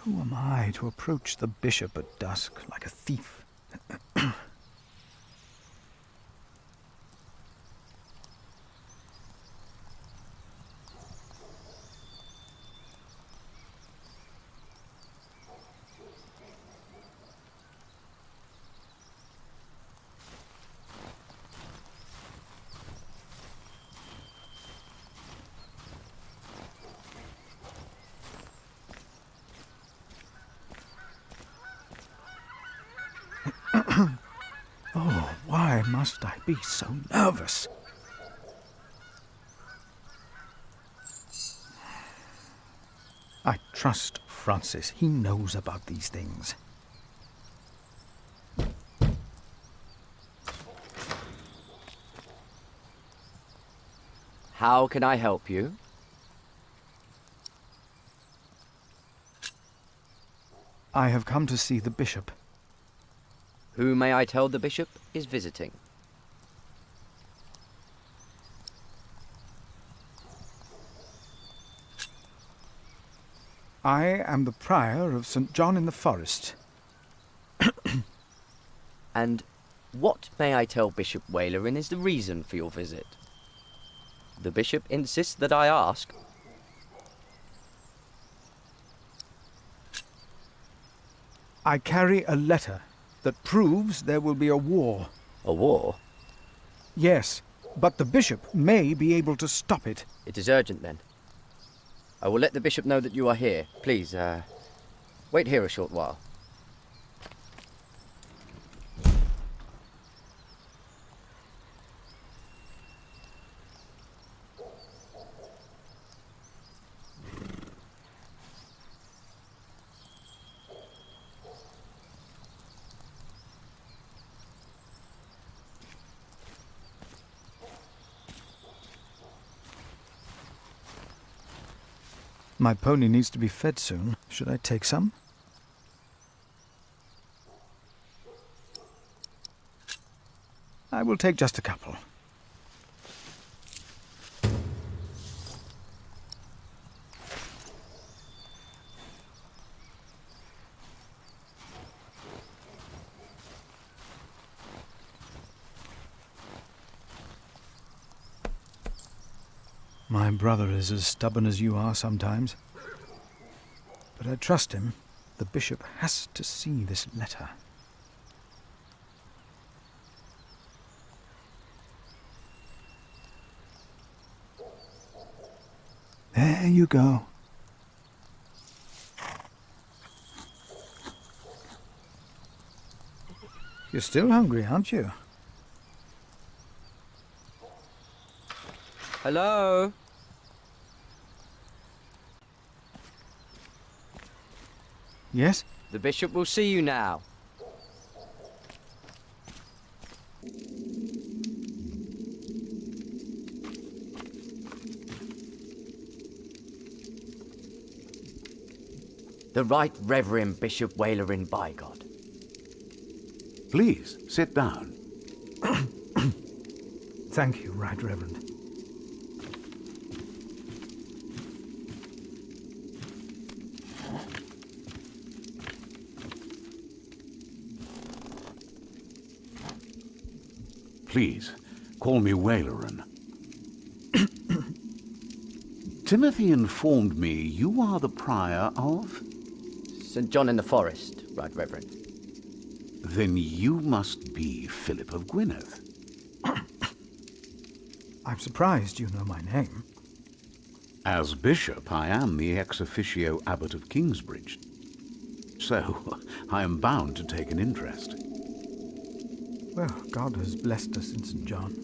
Who am I to approach the bishop at dusk like a thief? Oh, why must I be so nervous? I trust Francis. He knows about these things. How can I help you? I have come to see the bishop. Who may I tell the bishop is visiting? I am the prior of St. John in the Forest. And what, may I tell Bishop Walerin, is the reason for your visit? The bishop insists that I ask. I carry a letter that proves there will be a war. A war? Yes, but the bishop may be able to stop it. It is urgent, then. I will let the bishop know that you are here. Please, wait here a short while. My pony needs to be fed soon. Should I take some? I will take just a couple. My brother is as stubborn as you are sometimes. But I trust him. The bishop has to see this letter. There you go. You're still hungry, aren't you? Hello? Yes? The bishop will see you now. The Right Reverend Bishop Walerin, by God. Please, sit down. Thank you, Right Reverend. Please, call me Walerin. Timothy informed me you are the prior of? St. John in the Forest, Right Reverend. Then you must be Philip of Gwynedd. I'm surprised you know my name. As bishop, I am the ex officio abbot of Kingsbridge. So, I am bound to take an interest. Well, God has blessed us in St. John.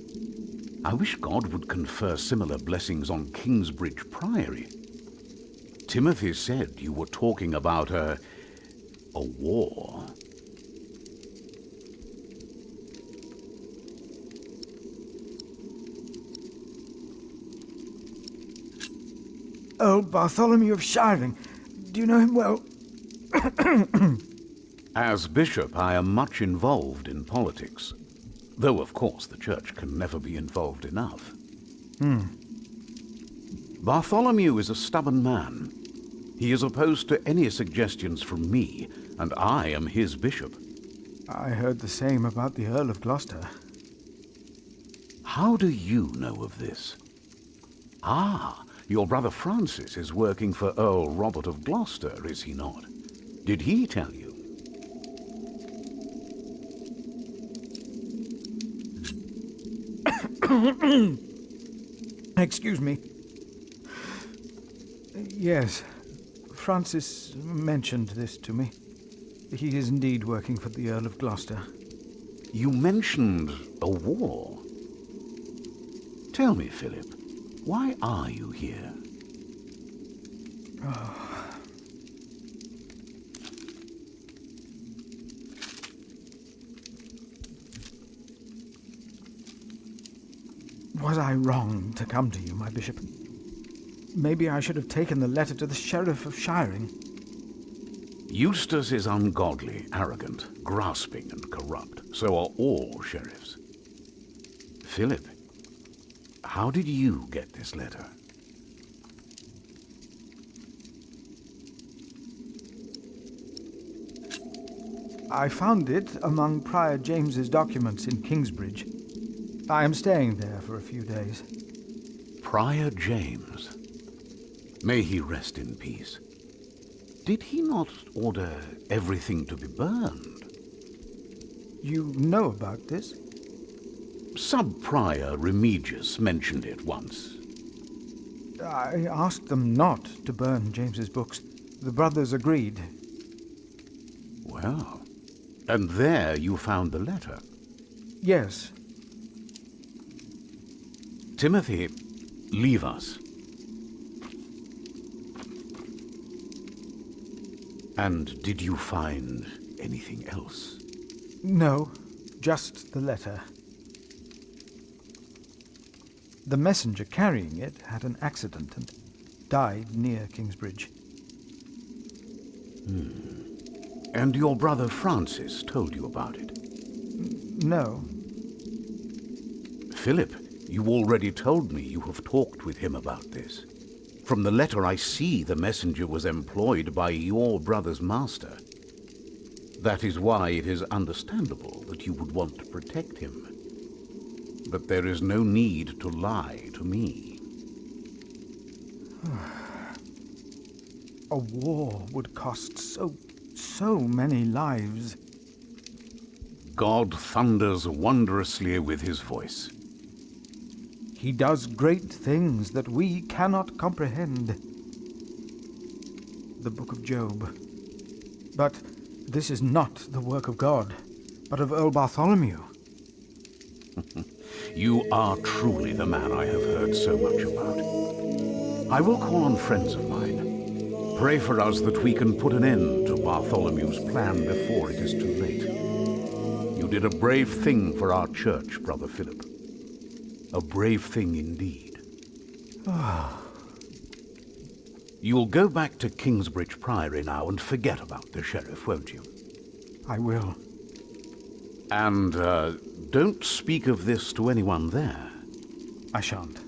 I wish God would confer similar blessings on Kingsbridge Priory. Timothy said you were talking about a war. Old Bartholomew of Shiring. Do you know him well? As bishop, I am much involved in politics. Though, of course, the church can never be involved enough. Bartholomew is a stubborn man. He is opposed to any suggestions from me, and I am his bishop. I heard the same about the Earl of Gloucester. How do you know of this? Ah, your brother Francis is working for Earl Robert of Gloucester, is he not? Did he tell you? Excuse me. Yes, Francis mentioned this to me. He is indeed working for the Earl of Gloucester. You mentioned a war. Tell me, Philip, why are you here? Was I wrong to come to you, my bishop? Maybe I should have taken the letter to the Sheriff of Shiring. Eustace is ungodly, arrogant, grasping, and corrupt. So are all sheriffs. Philip, how did you get this letter? I found it among Prior James's documents in Kingsbridge. I am staying there for a few days. Prior James. May he rest in peace. Did he not order everything to be burned? You know about this? Sub-Prior Remigius mentioned it once. I asked them not to burn James's books. The brothers agreed. Well, and there you found the letter. Yes. Timothy, leave us. And did you find anything else? No, just the letter. The messenger carrying it had an accident and died near Kingsbridge. And your brother Francis told you about it? No. Philip, you already told me you have talked with him about this. From the letter I see the messenger was employed by your brother's master. That is why it is understandable that you would want to protect him. But there is no need to lie to me. A war would cost so many lives. God thunders wondrously with his voice. He does great things that we cannot comprehend. The Book of Job. But this is not the work of God, but of Earl Bartholomew. You are truly the man I have heard so much about. I will call on friends of mine. Pray for us that we can put an end to Bartholomew's plan before it is too late. You did a brave thing for our church, Brother Philip. A brave thing indeed. You'll go back to Kingsbridge Priory now and forget about the sheriff, won't you? I will. And don't speak of this to anyone there. I shan't.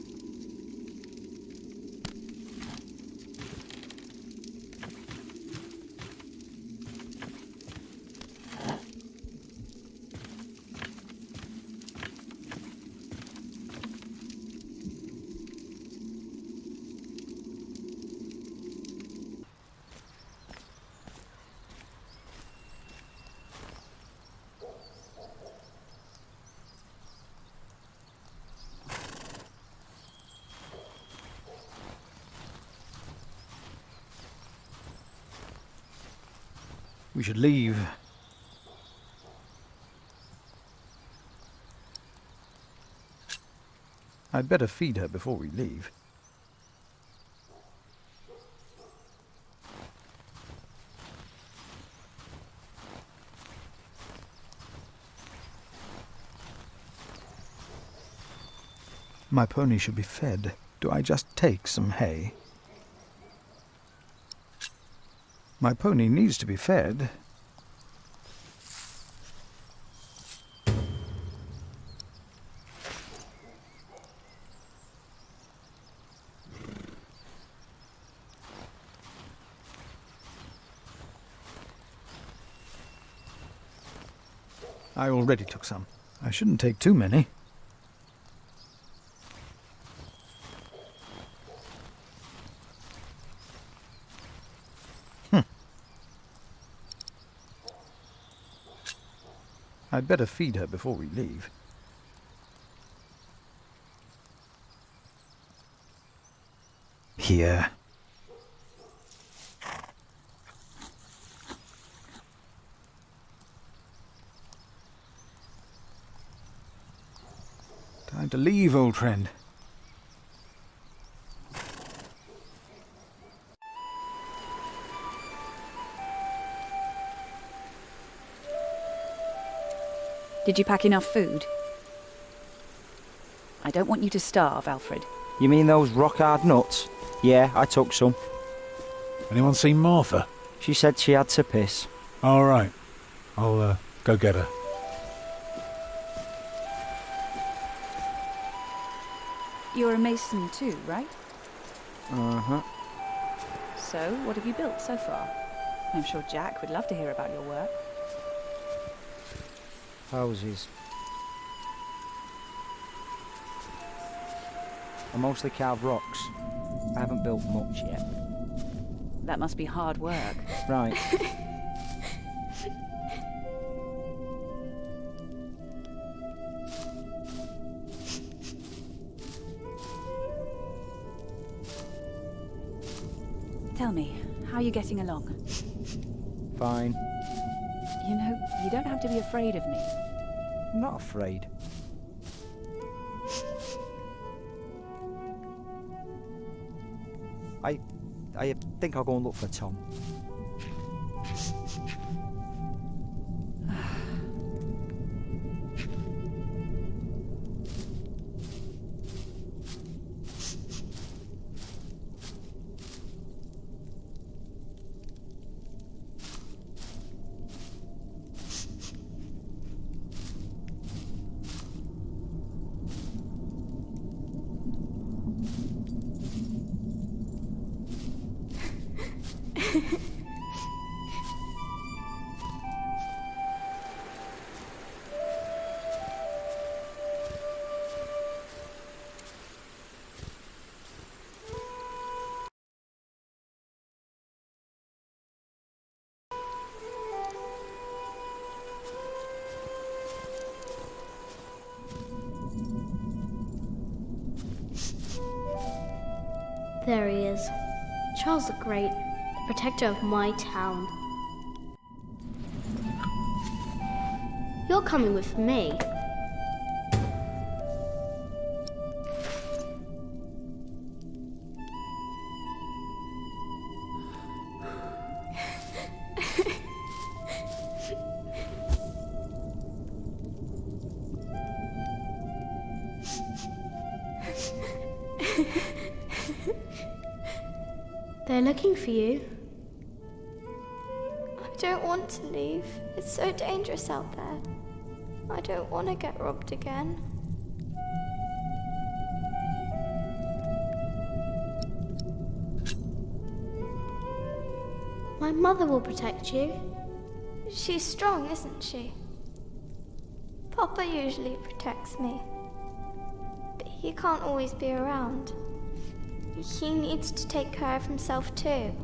We should leave. I'd better feed her before we leave. My pony should be fed. Do I just take some hay? My pony needs to be fed. I already took some. I shouldn't take too many. I'd better feed her before we leave. Here. Time to leave, old friend. Did you pack enough food? I don't want you to starve, Alfred. You mean those rock-hard nuts? Yeah, I took some. Anyone seen Martha? She said she had to piss. All right. I'll go get her. You're a mason too, right? Uh-huh. So, what have you built so far? I'm sure Jack would love to hear about your work. Houses. I mostly carve rocks. I haven't built much yet. That must be hard work. Right. Tell me, how are you getting along? Fine. You know, you don't have to be afraid of me. I'm not afraid. I think I'll go and look for Tom. There he is. Charles the Great, the protector of my town. You're coming with me. They're looking for you. I don't want to leave. It's so dangerous out there. I don't want to get robbed again. My mother will protect you. She's strong, isn't she? Papa usually protects me. But he can't always be around. He needs to take care of himself too.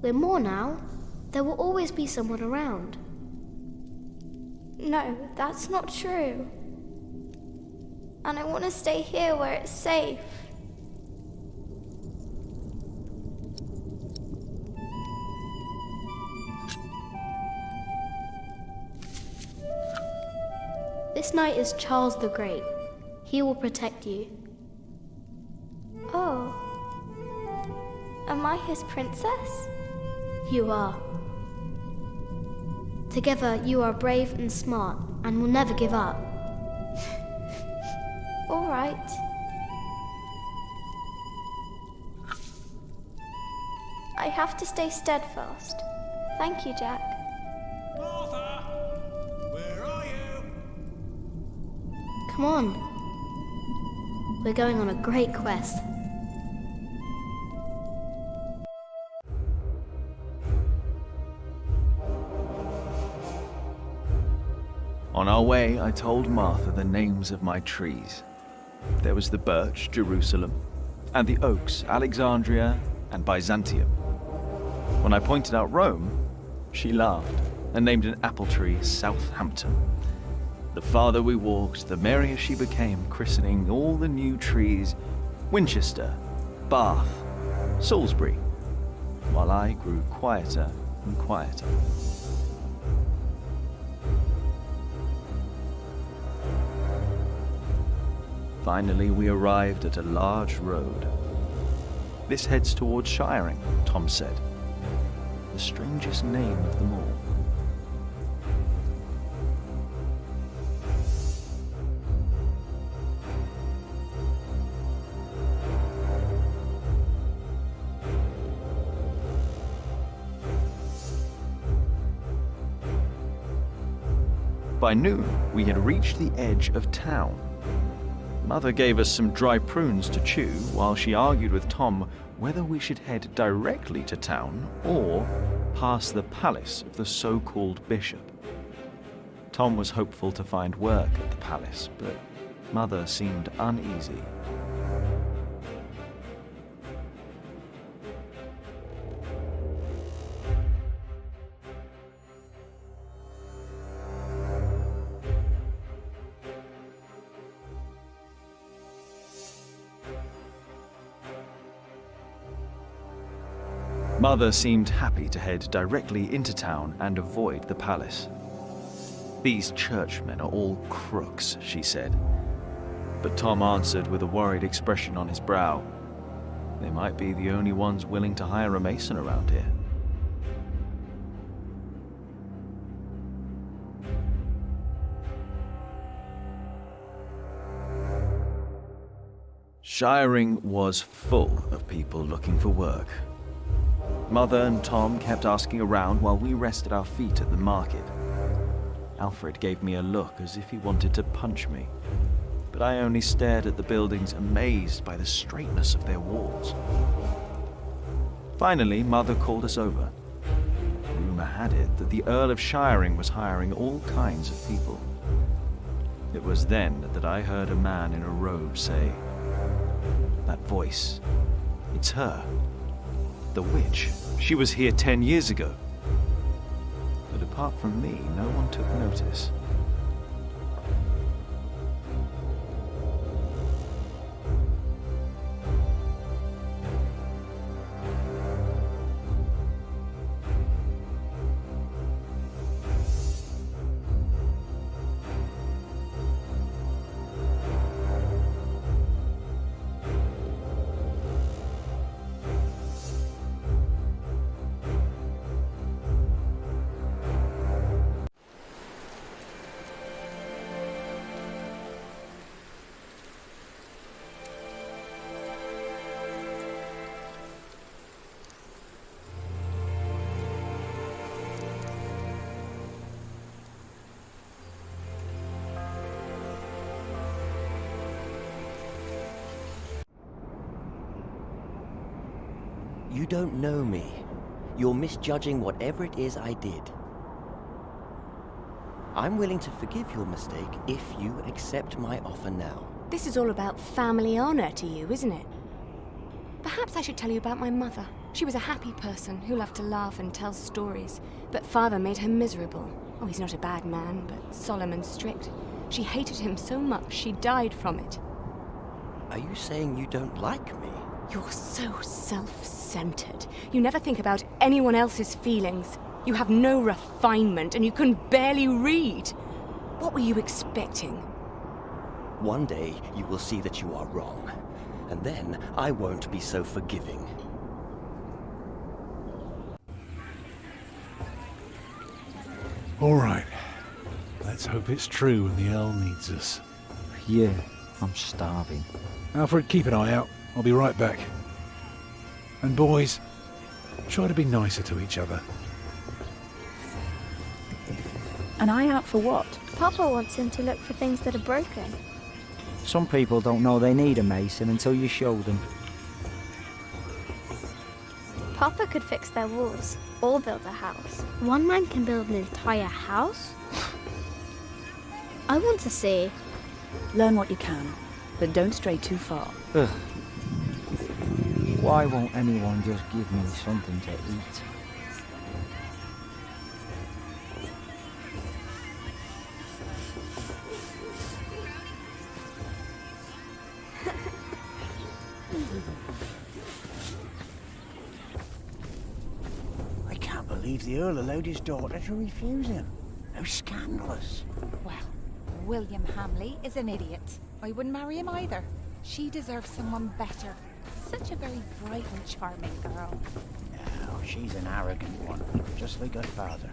We're more now. There will always be someone around. No, that's not true. And I want to stay here where it's safe. This knight is Charles the Great. He will protect you. Oh. Am I his princess? You are. Together, you are brave and smart and will never give up. All right. I have to stay steadfast. Thank you, Jack. Martha! Where are you? Come on. We're going on a great quest. On our way, I told Martha the names of my trees. There was the birch, Jerusalem, and the oaks, Alexandria and Byzantium. When I pointed out Rome, she laughed and named an apple tree Southampton. The farther we walked, the merrier she became, christening all the new trees Winchester, Bath, Salisbury, while I grew quieter and quieter. Finally, we arrived at a large road. This heads towards Shiring, Tom said. The strangest name of them all. By noon, we had reached the edge of town. Mother gave us some dry prunes to chew while she argued with Tom whether we should head directly to town or past the palace of the so-called bishop. Tom was hopeful to find work at the palace, but Mother seemed uneasy. Mother seemed happy to head directly into town and avoid the palace. These churchmen are all crooks, she said. But Tom answered with a worried expression on his brow. They might be the only ones willing to hire a mason around here. Shiring was full of people looking for work. Mother and Tom kept asking around while we rested our feet at the market. Alfred gave me a look as if he wanted to punch me, but I only stared at the buildings, amazed by the straightness of their walls. Finally, Mother called us over. Rumor had it that the Earl of Shiring was hiring all kinds of people. It was then that I heard a man in a robe say, "That voice, it's her. The witch. She was here 10 years ago." But apart from me, no one took notice. You don't know me. You're misjudging whatever it is I did. I'm willing to forgive your mistake if you accept my offer now. This is all about family honor to you, isn't it? Perhaps I should tell you about my mother. She was a happy person who loved to laugh and tell stories, but father made her miserable. Oh, he's not a bad man, but solemn and strict. She hated him so much she died from it. Are you saying you don't like me? You're so self-centered. You never think about anyone else's feelings. You have no refinement and you can barely read. What were you expecting? One day you will see that you are wrong, and then I won't be so forgiving. All right. Let's hope it's true and the Earl needs us. Yeah, I'm starving. Alfred, keep an eye out. I'll be right back. And boys, try to be nicer to each other. An eye out for what? Papa wants him to look for things that are broken. Some people don't know they need a mason until you show them. Papa could fix their walls or build a house. One man can build an entire house? I want to see. Learn what you can, but don't stray too far. Ugh. Why won't anyone just give me something to eat? I can't believe the Earl allowed his daughter to refuse him. How scandalous. Well, William Hamley is an idiot. I wouldn't marry him either. She deserves someone better. Such a very bright and charming girl. No, she's an arrogant one, just like her father.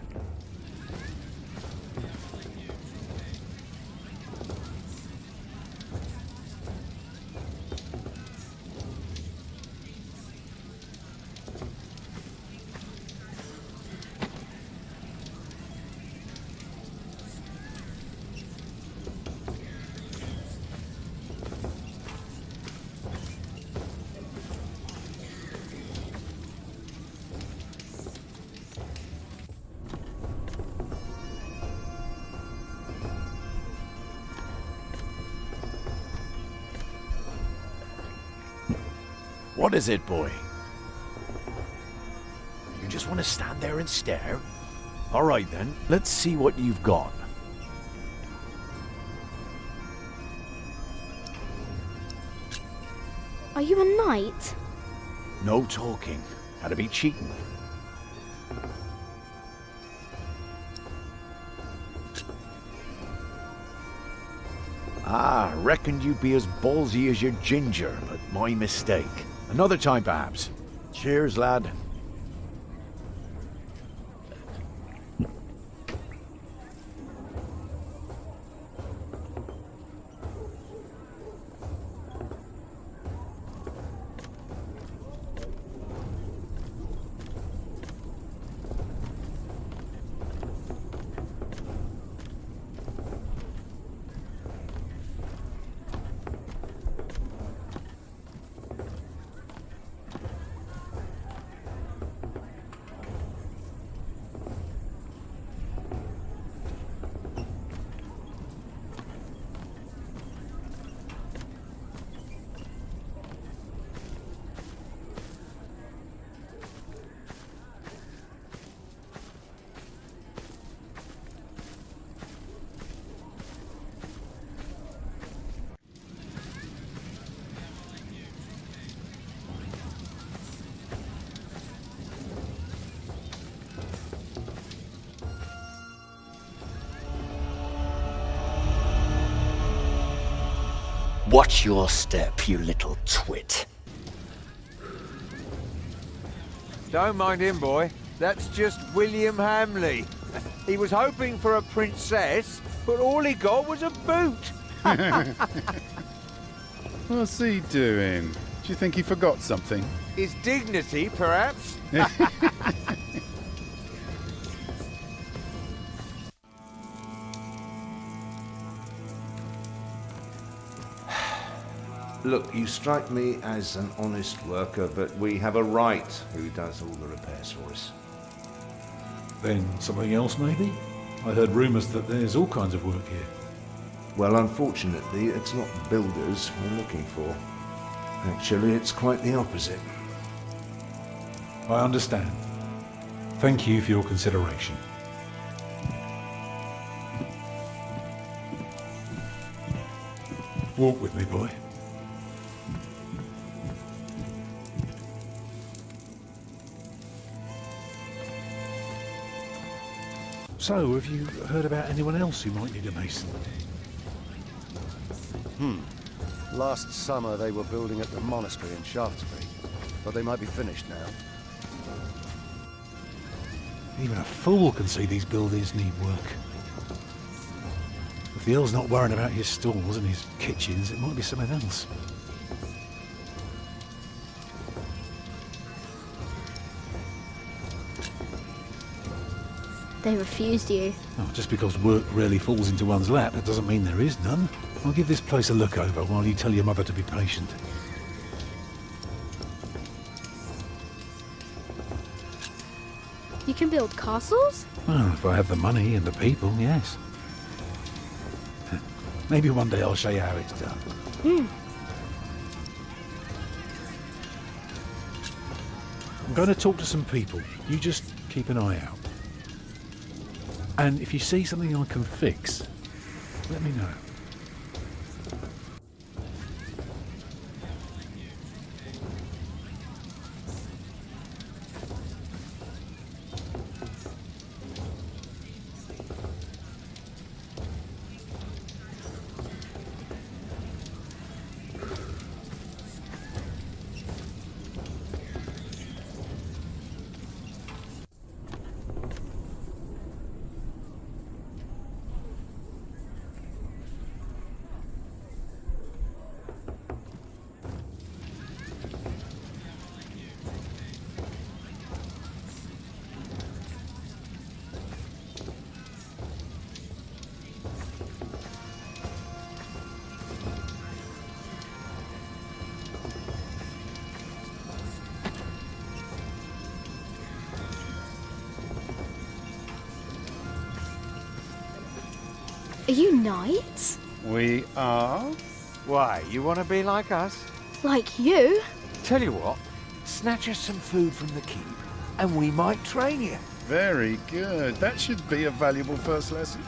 What is it, boy? You just want to stand there and stare? All right then, let's see what you've got. Are you a knight? No talking. That'd be cheating. Ah, reckoned you'd be as ballsy as your ginger, but my mistake. Another time, perhaps. Cheers, lad. Watch your step, you little twit. Don't mind him, boy. That's just William Hamley. He was hoping for a princess, but all he got was a boot. What's he doing? Do you think he forgot something? His dignity, perhaps? Look, you strike me as an honest worker, but we have a right who does all the repairs for us. Then something else, maybe? I heard rumours that there's all kinds of work here. Well, unfortunately, it's not builders we're looking for. Actually, it's quite the opposite. I understand. Thank you for your consideration. Walk with me, boy. So, have you heard about anyone else who might need a mason? Last summer they were building at the monastery in Shaftesbury, but they might be finished now. Even a fool can see these buildings need work. If the Earl's not worrying about his stalls and his kitchens, it might be something else. They refused you. Oh, just because work rarely falls into one's lap, that doesn't mean there is none. I'll give this place a look over while you tell your mother to be patient. You can build castles? Well, if I have the money and the people, yes. Maybe one day I'll show you how it's done. I'm going to talk to some people. You just keep an eye out. And if you see something I can fix, let me know. Are you knights? We are? Why, you want to be like us? Like you? Tell you what, snatch us some food from the keep, and we might train you. Very good. That should be a valuable first lesson.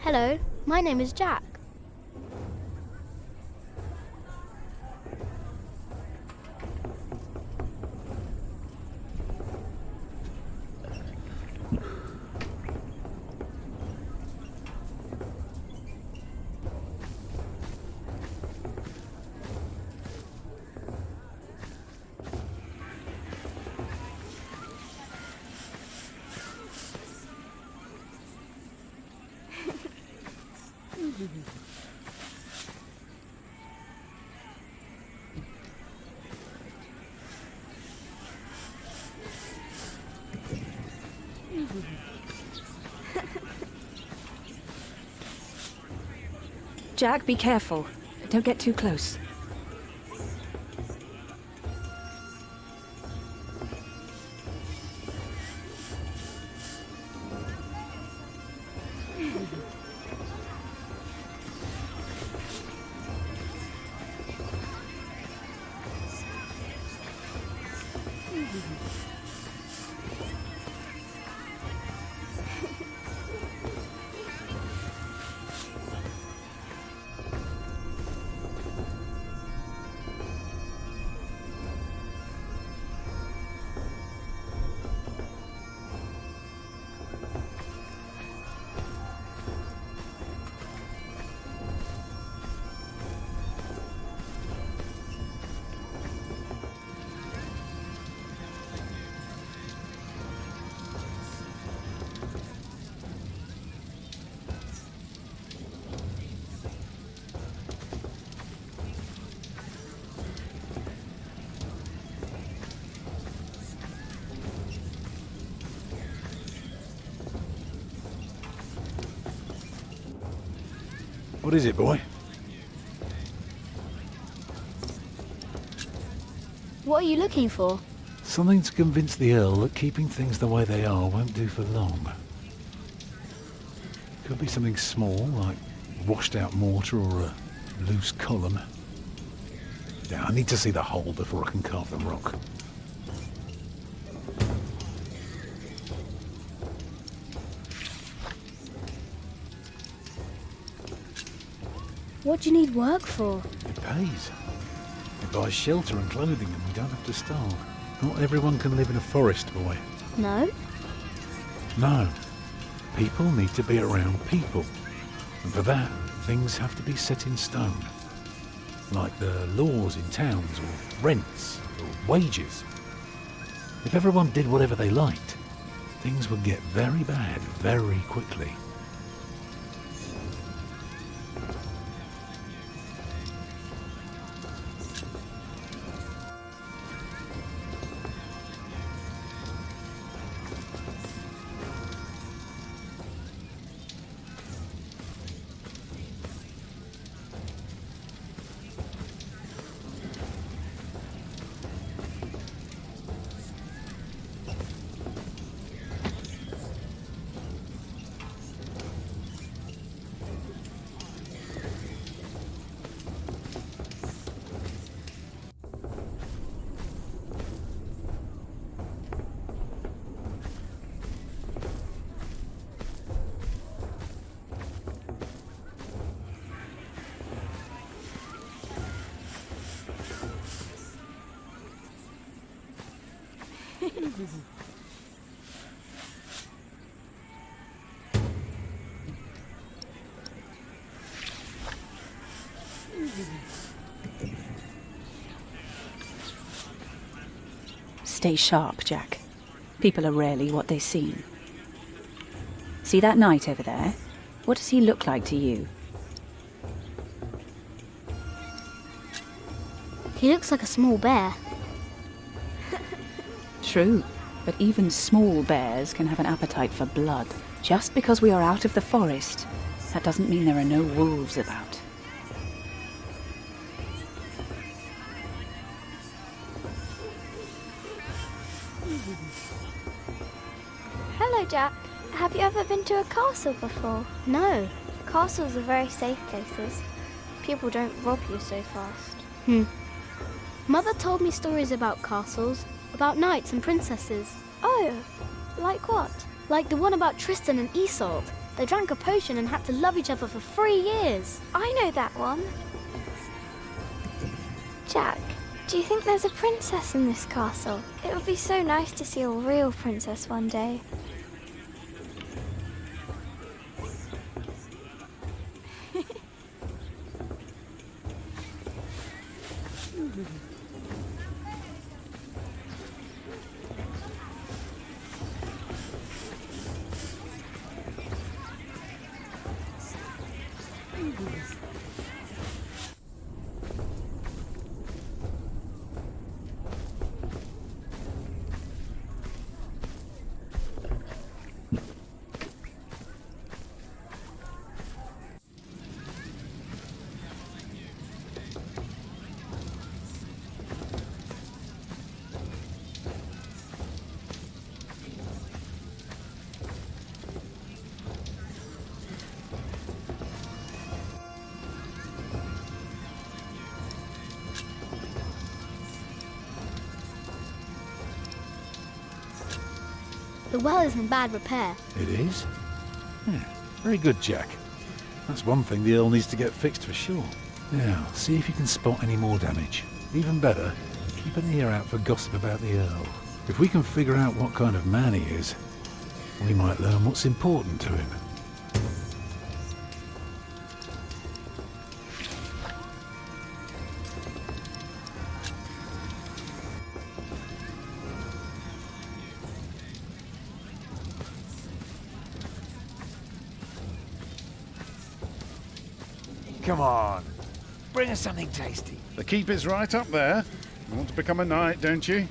Hello, my name is Jack. Jack, be careful. Don't get too close. What is it, boy? What are you looking for? Something to convince the Earl that keeping things the way they are won't do for long. Could be something small, like washed out mortar or a loose column. Yeah, I need to see the hole before I can carve the rock. What do you need work for? It pays. It buys shelter and clothing and we don't have to starve. Not everyone can live in a forest, boy. No? No. People need to be around people. And for that, things have to be set in stone. Like the laws in towns, or rents, or wages. If everyone did whatever they liked, things would get very bad very quickly. Stay sharp, Jack. People are rarely what they seem. See that knight over there? What does he look like to you? He looks like a small bear. True, but even small bears can have an appetite for blood. Just because we are out of the forest, that doesn't mean there are no wolves about. Hello, Jack. Have you ever been to a castle before? No. Castles are very safe places. People don't rob you so fast. Mother told me stories about castles, about knights and princesses. Oh, like what? Like the one about Tristan and Isolde. They drank a potion and had to love each other for 3 years. I know that one. Jack, do you think there's a princess in this castle? It would be so nice to see a real princess one day. The well is in bad repair. It is? Yeah, very good, Jack. That's one thing the Earl needs to get fixed for sure. Now, see if you can spot any more damage. Even better, keep an ear out for gossip about the Earl. If we can figure out what kind of man he is, we might learn what's important to him. Come on, bring us something tasty. The keep is right up there. You want to become a knight, don't you?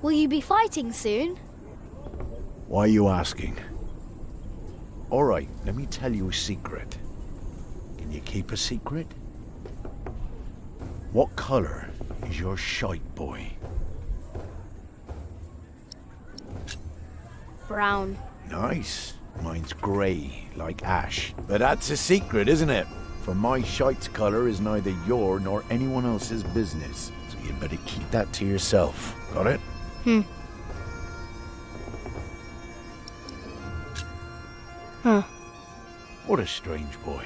Will you be fighting soon? Why are you asking? All right, let me tell you a secret. Can you keep a secret? What color is your shite boy? Brown. Nice. Mine's grey, like ash. But that's a secret, isn't it? For my shite's colour is neither your nor anyone else's business. So you'd better keep that to yourself. Got it? Huh. What a strange boy.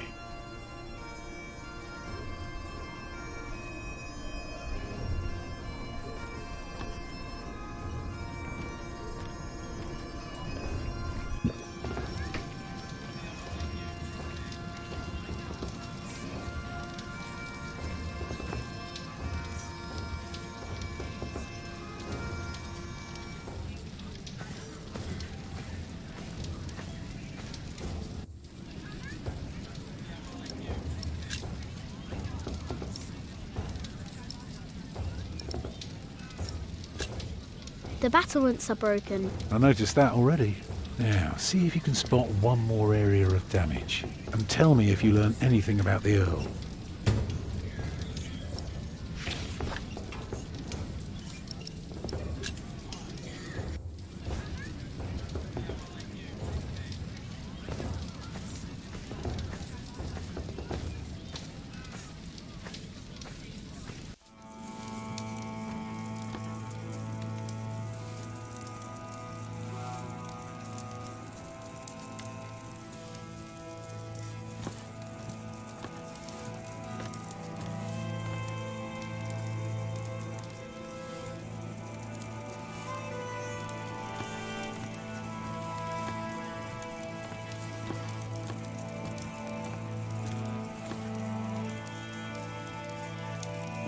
The battlements are broken. I noticed that already. Now, see if you can spot one more area of damage. And tell me if you learn anything about the Earl.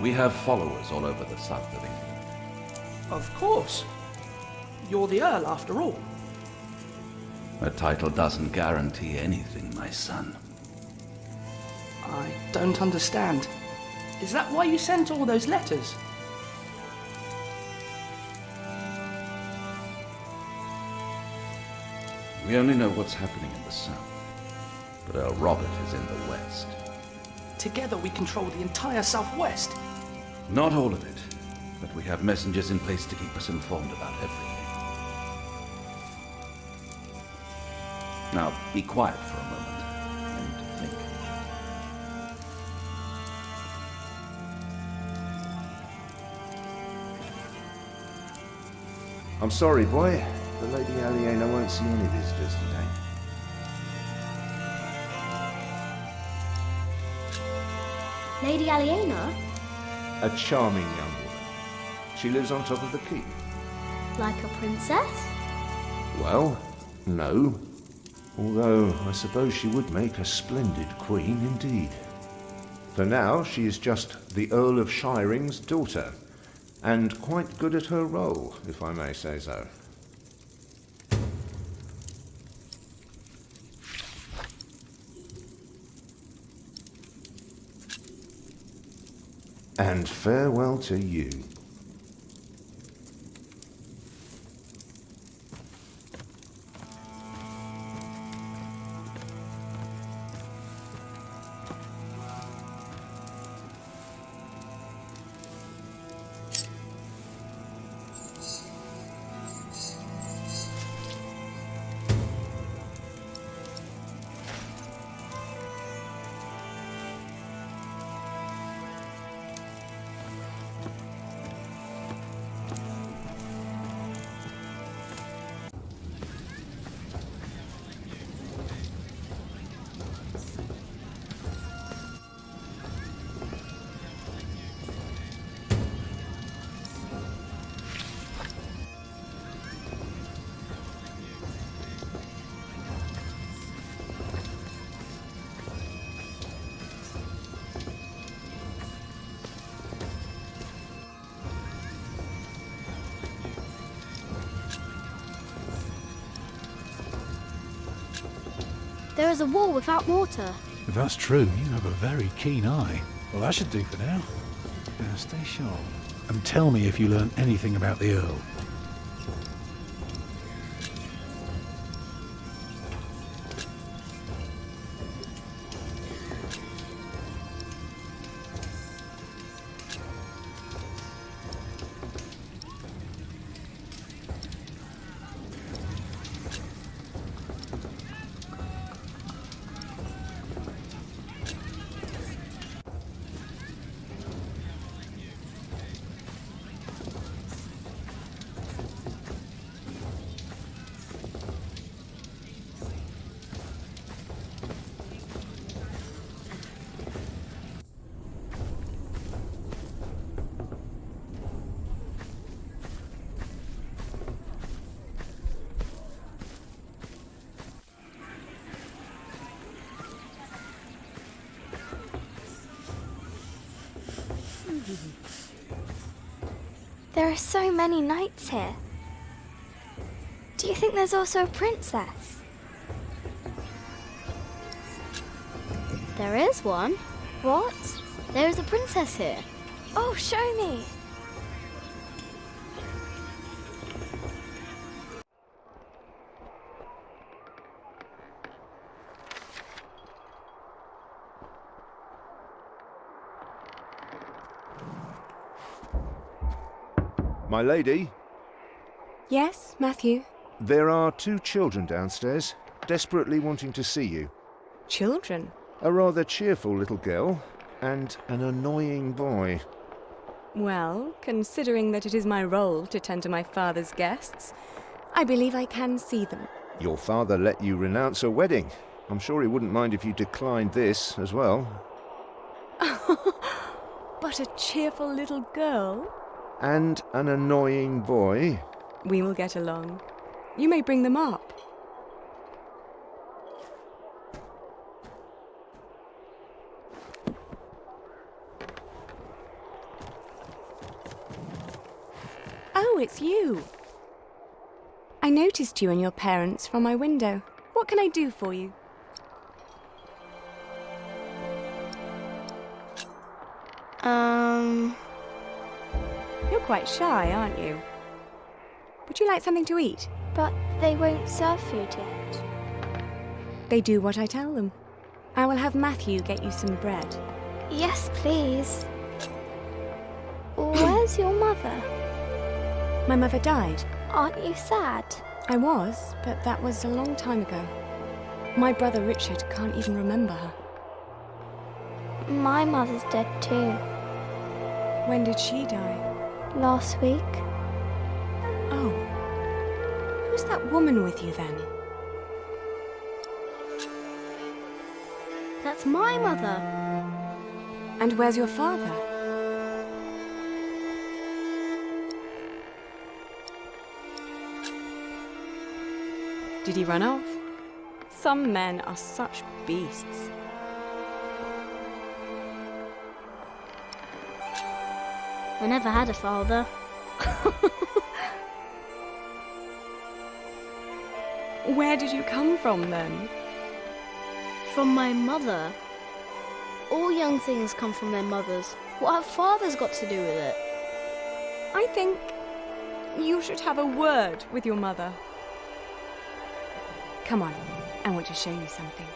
We have followers all over the south of England. Of course. You're the Earl, after all. A title doesn't guarantee anything, my son. I don't understand. Is that why you sent all those letters? We only know what's happening in the south, but Earl Robert is in the west. Together we control the entire southwest. Not all of it, but we have messengers in place to keep us informed about everything. Now, be quiet for a moment and think. I'm sorry, boy. The Lady Aliena won't see any visitors today. Lady Aliena? A charming young woman. She lives on top of the keep. Like a princess? Well, no. Although, I suppose she would make a splendid queen indeed. For now, she is just the Earl of Shiring's daughter, and quite good at her role, if I may say so. And farewell to you. There is a wall without mortar. If that's true, you have a very keen eye. Well, that should do for now. Now, stay sharp. And tell me if you learn anything about the Earl. There are so many knights here. Do you think there's also a princess? There is one. What? There is a princess here. Oh, show me. My lady, Yes, Matthew? there are 2 children downstairs, desperately wanting to see you. Children? A rather cheerful little girl and an annoying boy. Well, considering that it is my role to tend to my father's guests, I believe I can see them. Your father let you renounce a wedding. I'm sure he wouldn't mind if you declined this as well. But a cheerful little girl? And an annoying boy. We will get along. You may bring them up. Oh, it's you. I noticed you and your parents from my window. What can I do for you? You're quite shy, aren't you? Would you like something to eat? But they won't serve food yet. They do what I tell them. I will have Matthew get you some bread. Yes, please. Where's your mother? My mother died. Aren't you sad? I was, but that was a long time ago. My brother Richard can't even remember her. My mother's dead too. When did she die? Last week. Oh. Who's that woman with you then? That's my mother. And where's your father? Did he run off? Some men are such beasts. I never had a father. Where did you come from then? From my mother. All young things come from their mothers. What have fathers got to do with it? I think you should have a word with your mother. Come on, I want to show you something.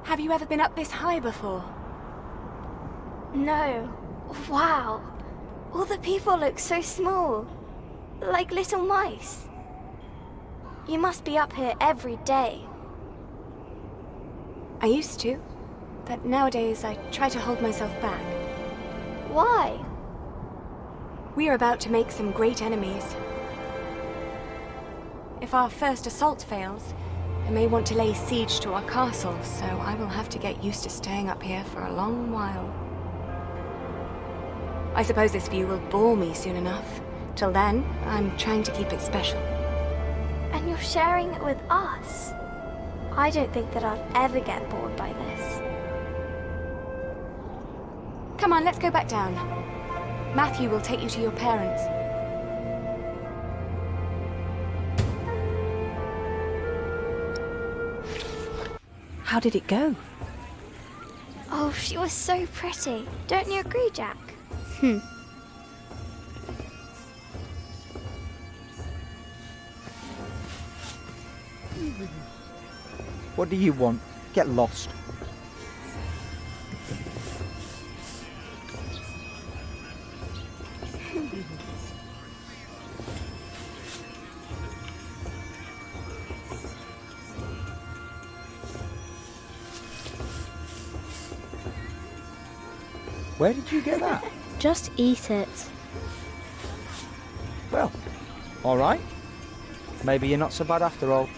Have you ever been up this high before? No. Wow. All the people look so small. Like little mice. You must be up here every day. I used to, but nowadays I try to hold myself back. Why? We are about to make some great enemies. If our first assault fails, they may want to lay siege to our castle, so I will have to get used to staying up here for a long while. I suppose this view will bore me soon enough. Till then, I'm trying to keep it special. And you're sharing it with us? I don't think that I'll ever get bored by this. Come on, let's go back down. Matthew will take you to your parents. How did it go? Oh, she was so pretty. Don't you agree, Jack? What do you want? Get lost. Where did you get that? Just eat it. Well, all right. Maybe you're not so bad after all.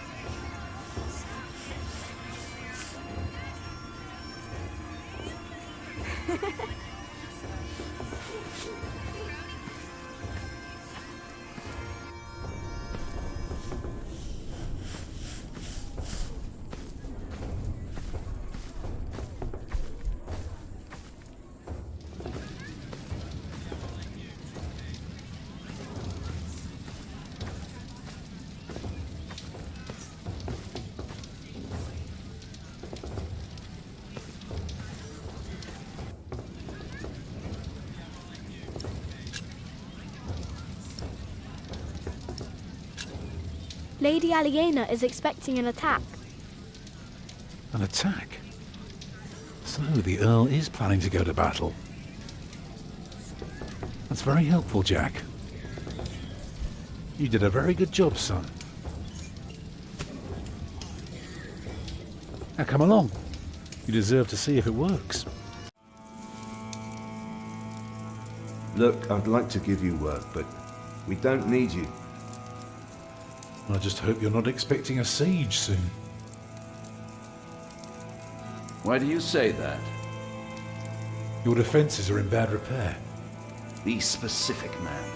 Lady Aliena is expecting an attack. An attack? So the Earl is planning to go to battle. That's very helpful, Jack. You did a very good job, son. Now come along. You deserve to see if it works. Look, I'd like to give you work, but we don't need you. I just hope you're not expecting a siege soon. Why do you say that? Your defences are in bad repair. Be specific, man.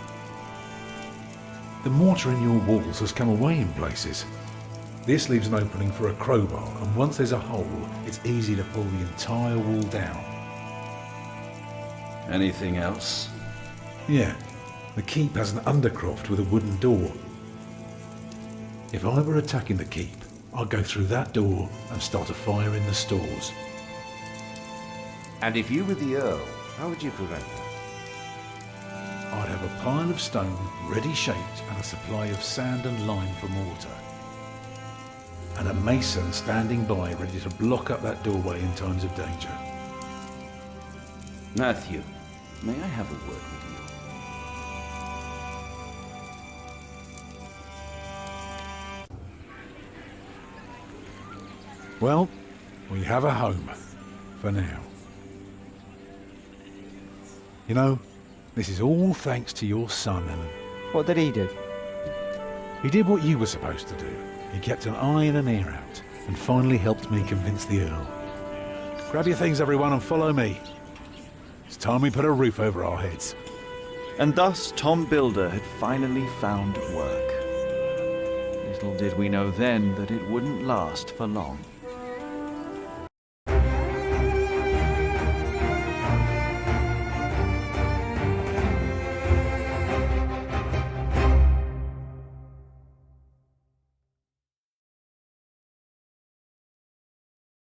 The mortar in your walls has come away in places. This leaves an opening for a crowbar, and once there's a hole, it's easy to pull the entire wall down. Anything else? Yeah, the keep has an undercroft with a wooden door. If I were attacking the keep, I'd go through that door and start a fire in the stores. And if you were the Earl, how would you prevent that? I'd have a pile of stone ready shaped and a supply of sand and lime for mortar. And a mason standing by ready to block up that doorway in times of danger. Matthew, may I have a word with you? Well, we have a home. For now. You know, this is all thanks to your son, Ellen. What did he do? He did what you were supposed to do. He kept an eye and an ear out, and finally helped me convince the Earl. Grab your things, everyone, and follow me. It's time we put a roof over our heads. And thus Tom Builder had finally found work. Little did we know then that it wouldn't last for long.